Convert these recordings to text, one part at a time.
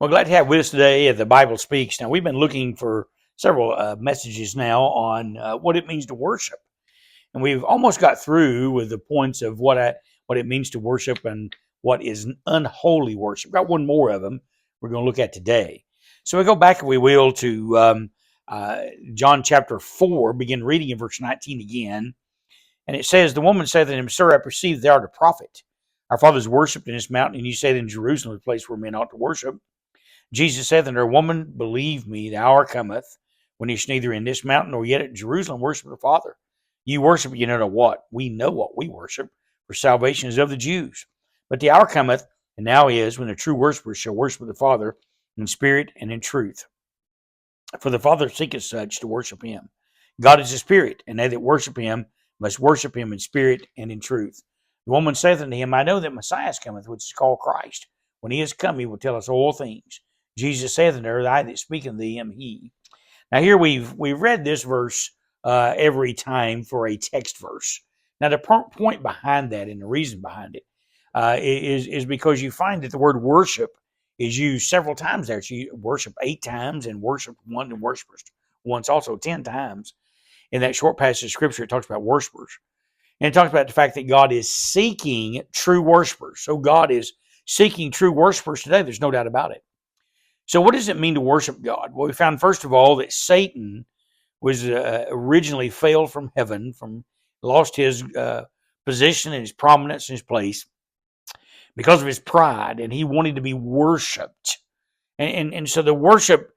Well, glad to have with us today at the Bible Speaks. Now, we've been looking for several messages now on what it means to worship, and we've almost got through with the points of what it means to worship and what is unholy worship. Got one more of them we're going to look at today. So we go back, if we will, to John chapter 4, begin reading in verse 19 again, and it says, "The woman said to him, Sir, I perceive thou art a prophet. Our fathers worshipped in this mountain, and you say that in Jerusalem, the place where men ought to worship. Jesus saith unto her, Woman, believe me, the hour cometh when ye shall neither in this mountain nor yet at Jerusalem worship the Father. You worship, you know what? We know what we worship, for salvation is of the Jews. But the hour cometh, and now is, when the true worshipers shall worship the Father in spirit and in truth. For the Father seeketh such to worship him. God is a spirit, and they that worship him must worship him in spirit and in truth. The woman saith unto him, I know that Messiah cometh, which is called Christ. When he is come, he will tell us all things. Jesus saith unto her, I that speak unto thee am he." Now here we've read this verse every time for a text verse. Now the point behind that and the reason behind it is because you find that the word worship is used several times there. So you worship 8 times and worship one and worshipers once, also 10 times. In that short passage of scripture, it talks about worshipers. And it talks about the fact that God is seeking true worshipers. So God is seeking true worshipers today. There's no doubt about it. So what does it mean to worship God? Well, we found, first of all, that Satan was originally failed from heaven, lost his position and his prominence and his place because of his pride, and he wanted to be worshipped. And so the worship,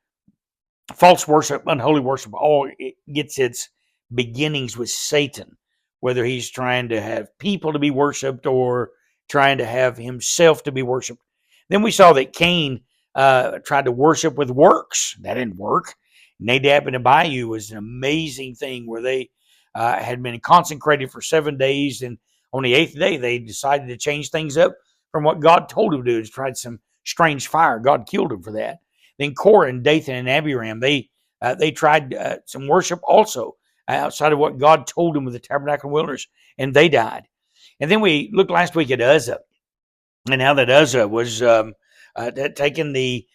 false worship, unholy worship, all it gets its beginnings with Satan, whether he's trying to have people to be worshipped or trying to have himself to be worshipped. Then we saw that Cain tried to worship with works. That didn't work. Nadab and Abihu was an amazing thing where they had been consecrated for 7 days, and on the 8th day they decided to change things up from what God told them to do. They tried some strange fire. God killed them for that. Then Korah and Dathan and Abiram, they tried some worship also outside of what God told them with the tabernacle wilderness, and they died. And then we looked last week at Uzzah, and how that Uzzah was taking the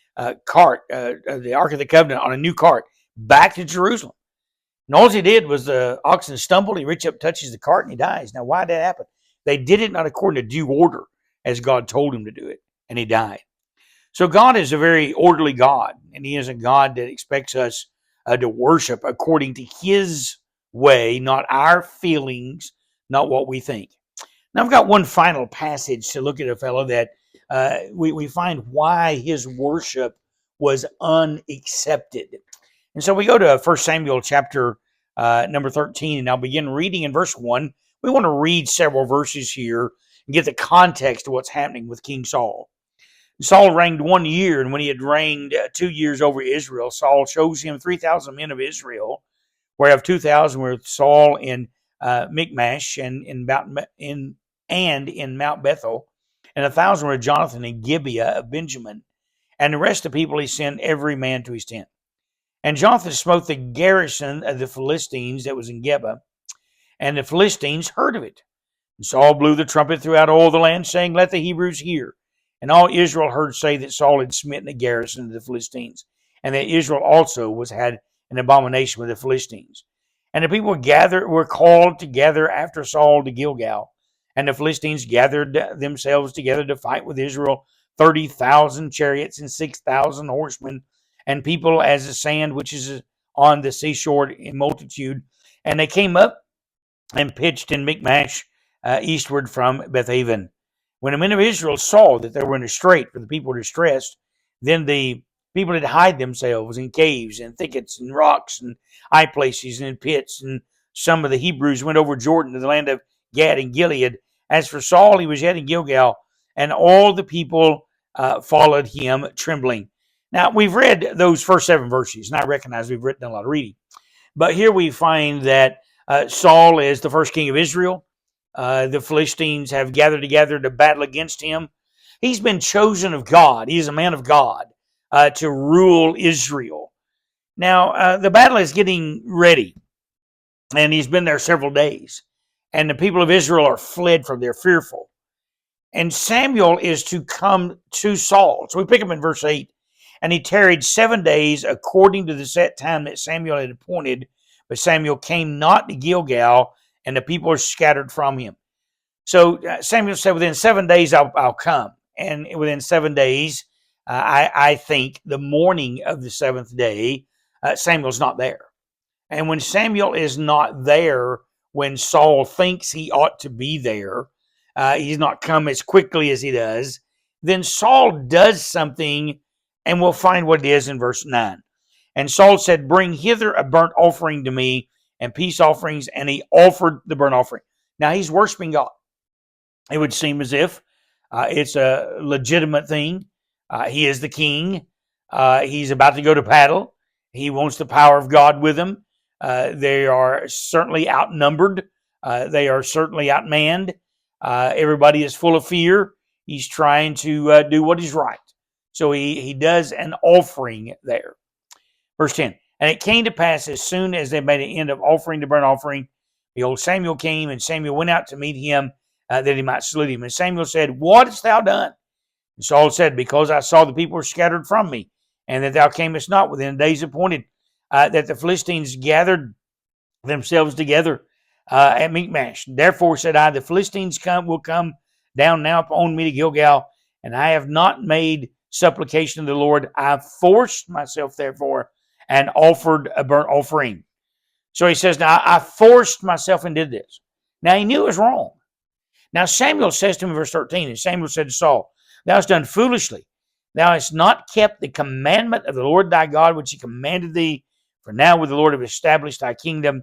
cart, the Ark of the Covenant, on a new cart back to Jerusalem. And all he did was the oxen stumbled, he reaches up, touches the cart, and he dies. Now, why did that happen? They did it not according to due order, as God told him to do it, and he died. So God is a very orderly God, and he is a God that expects us to worship according to his way, not our feelings, not what we think. Now, I've got one final passage to look at, a fellow that we find why his worship was unaccepted. And so we go to 1 Samuel chapter number 13, and I'll begin reading in verse 1. We want to read several verses here and get the context of what's happening with King Saul. Saul reigned 1 year, and when he had reigned 2 years over Israel, Saul chose him 3,000 men of Israel, whereof 2,000 were with Saul in Michmash and in Mount Bethel, and 1,000 were Jonathan in Gibeah of Benjamin. And the rest of the people he sent every man to his tent. And Jonathan smote the garrison of the Philistines that was in Geba, and the Philistines heard of it. And Saul blew the trumpet throughout all the land, saying, Let the Hebrews hear. And all Israel heard say that Saul had smitten the garrison of the Philistines, and that Israel also had an abomination with the Philistines. And the people were called together after Saul to Gilgal. And the Philistines gathered themselves together to fight with Israel, 30,000 chariots and 6,000 horsemen, and people as the sand which is on the seashore in multitude. And they came up and pitched in Michmash eastward from Bethaven. When the men of Israel saw that they were in a strait, for the people were distressed, then the people did hide themselves in caves and thickets and rocks and high places and in pits. And some of the Hebrews went over Jordan to the land of Gad and Gilead. As for Saul, he was yet in Gilgal, and all the people followed him trembling. Now, we've read those first 7 verses, and I recognize we've written a lot of reading. But here we find that Saul is the first king of Israel. The Philistines have gathered together to battle against him. He's been chosen of God. He's a man of God to rule Israel. Now, the battle is getting ready, and he's been there several days. And the people of Israel are fled from there, fearful. And Samuel is to come to Saul. So we pick up in verse 8. And he tarried 7 days according to the set time that Samuel had appointed. But Samuel came not to Gilgal, and the people were scattered from him. So Samuel said, within 7 days I'll come. And within 7 days, I think the morning of the seventh day, Samuel's not there. And when Samuel is not there, when Saul thinks he ought to be there, he's not come as quickly as he does, then Saul does something, and we'll find what it is in verse 9. And Saul said, bring hither a burnt offering to me and peace offerings, and he offered the burnt offering. Now he's worshiping God. It would seem as if it's a legitimate thing. He is the king. He's about to go to battle. He wants the power of God with him. They are certainly outnumbered. They are certainly outmanned. Everybody is full of fear. He's trying to do what is right. So he does an offering there. Verse 10, and it came to pass as soon as they made an end of offering the burnt offering, behold, Samuel came, and Samuel went out to meet him that he might salute him. And Samuel said, what hast thou done? And Saul said, because I saw the people were scattered from me, and that thou camest not within the days appointed, that the Philistines gathered themselves together at Michmash. Therefore said I, the Philistines will come down now upon me to Gilgal, and I have not made supplication to the Lord. I have forced myself, therefore, and offered a burnt offering. So he says, now I forced myself and did this. Now he knew it was wrong. Now Samuel says to him in verse 13, and Samuel said to Saul, thou hast done foolishly. Thou hast not kept the commandment of the Lord thy God, which he commanded thee. For now would the Lord have established thy kingdom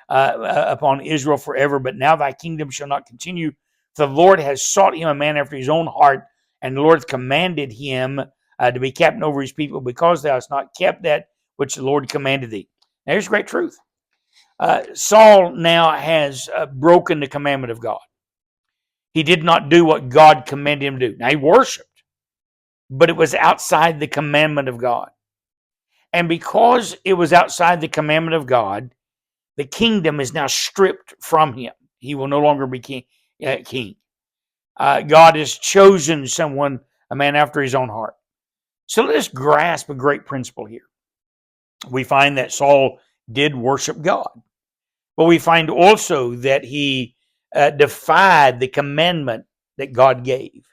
upon Israel forever. But now thy kingdom shall not continue. For the Lord has sought him a man after his own heart, and the Lord commanded him to be captain over his people, because thou hast not kept that which the Lord commanded thee. Now here's great truth. Saul now has broken the commandment of God. He did not do what God commanded him to do. Now he worshiped, but it was outside the commandment of God. And because it was outside the commandment of God, the kingdom is now stripped from him. He will no longer be king. God has chosen someone, a man after his own heart. So let us grasp a great principle here. We find that Saul did worship God, but we find also that he defied the commandment that God gave.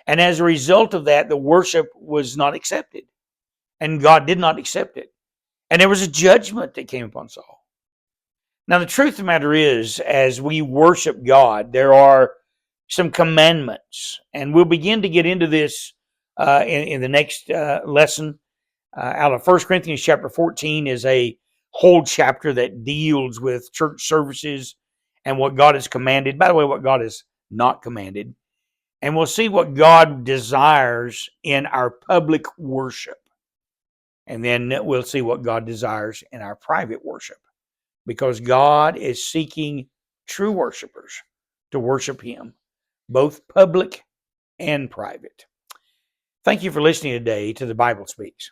And as a result of that, the worship was not accepted. And God did not accept it. And there was a judgment that came upon Saul. Now, the truth of the matter is, as we worship God, there are some commandments. And we'll begin to get into this in the next lesson. Out of 1 Corinthians chapter 14 is a whole chapter that deals with church services and what God has commanded. By the way, what God has not commanded. And we'll see what God desires in our public worship. And then we'll see what God desires in our private worship. Because God is seeking true worshipers to worship him, both public and private. Thank you for listening today to The Bible Speaks.